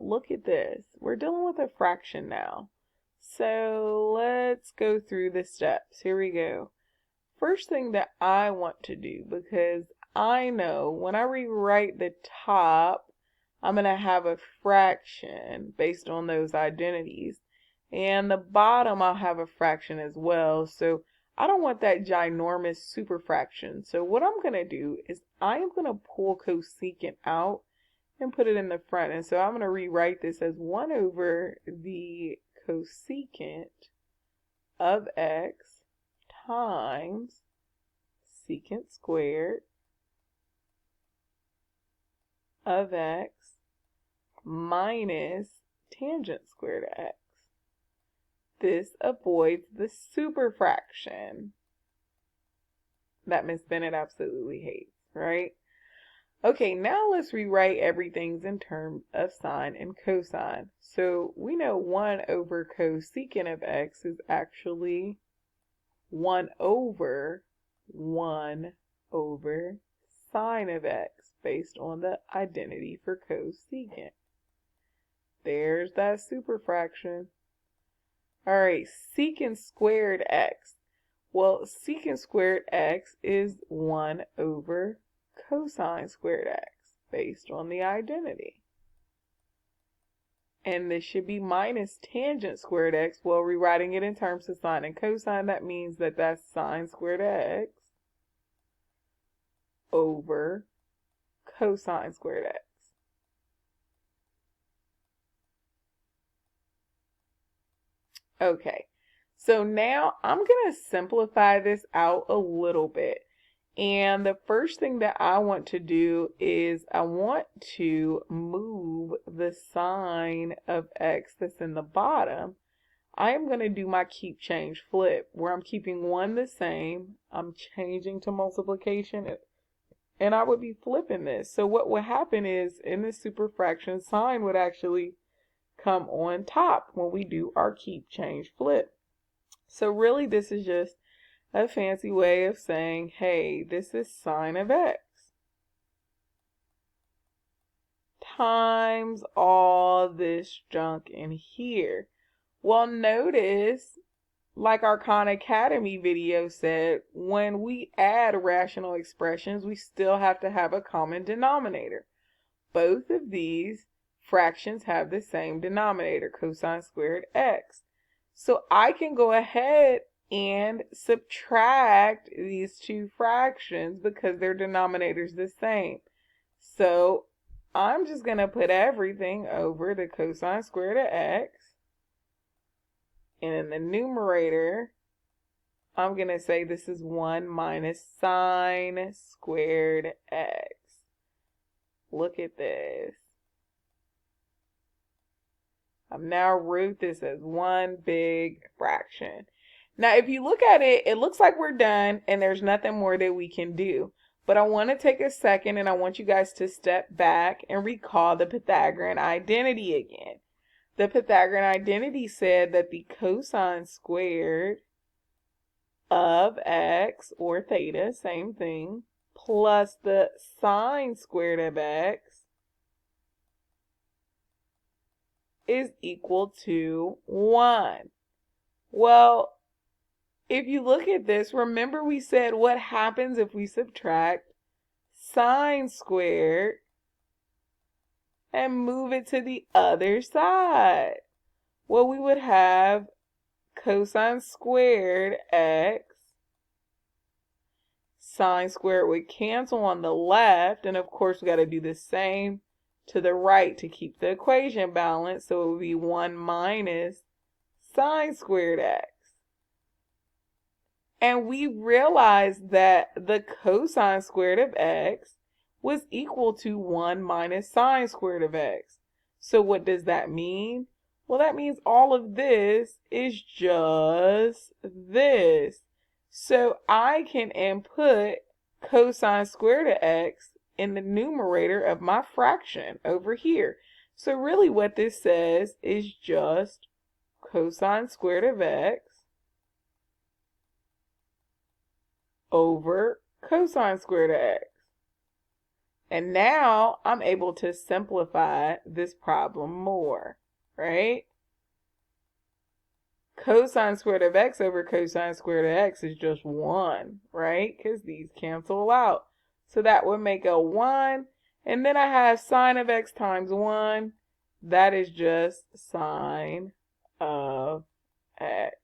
look at this. We're dealing with a fraction now. So let's go through the steps. Here we go. First thing that I want to do, because I know when I rewrite the top, I'm going to have a fraction based on those identities. And the bottom, I'll have a fraction as well. So I don't want that ginormous superfraction. So what I'm going to do is I am going to pull cosecant out and put it in the front. And so I'm going to rewrite this as 1 over the cosecant of x times secant squared of x minus tangent squared of x. This avoids the superfraction that Miss Bennett absolutely hates, right? Okay, now let's rewrite everything in terms of sine and cosine. So we know 1 over cosecant of x is actually 1 over 1 over sine of x based on the identity for cosecant. There's that superfraction. All right, secant squared x. Well, secant squared x is 1 over cosine squared x based on the identity. And this should be minus tangent squared x. Well, rewriting it in terms of sine and cosine, that means that that's sine squared x over cosine squared x. Okay, so now I'm going to simplify this out a little bit. And the first thing that I want to do is I want to move the sign of x that's in the bottom. I am going to do my keep change flip where I'm keeping 1 the same. I'm changing to multiplication and I would be flipping this. So what would happen is in the superfraction, sign would actually come on top when we do our keep change flip. So really this is just a fancy way of saying, hey, this is sine of x times all this junk in here. Well, notice, like our Khan Academy video said, when we add rational expressions, we still have to have a common denominator. Both of these fractions have the same denominator, cosine squared x. So I can go ahead and subtract these two fractions because their denominator is the same. So I'm just going to put everything over the cosine squared of x. And in the numerator, I'm going to say this is 1 minus sine squared x. Look at this. I've now wrote this as one big fraction. Now, if you look at it, it looks like we're done and there's nothing more that we can do. But I want to take a second and I want you guys to step back and recall the Pythagorean identity again. The Pythagorean identity said that the cosine squared of x, or theta, same thing, plus the sine squared of x is equal to 1. Well, if you look at this, remember we said what happens if we subtract sine squared and move it to the other side? Well, we would have cosine squared x. Sine squared would cancel on the left, and of course we got to do the same to the right to keep the equation balanced. So it would be 1 minus sine squared x. And we realized that the cosine squared of x was equal to 1 minus sine squared of x. So what does that mean? Well, that means all of this is just this. So I can input cosine squared of x in the numerator of my fraction over here. So really what this says is just cosine squared of x over cosine squared of x. And now I'm able to simplify this problem more, right? Cosine squared of x over cosine squared of x is just 1, right? Because these cancel out. So that would make a 1. And then I have sine of x times 1. That is just sine of x.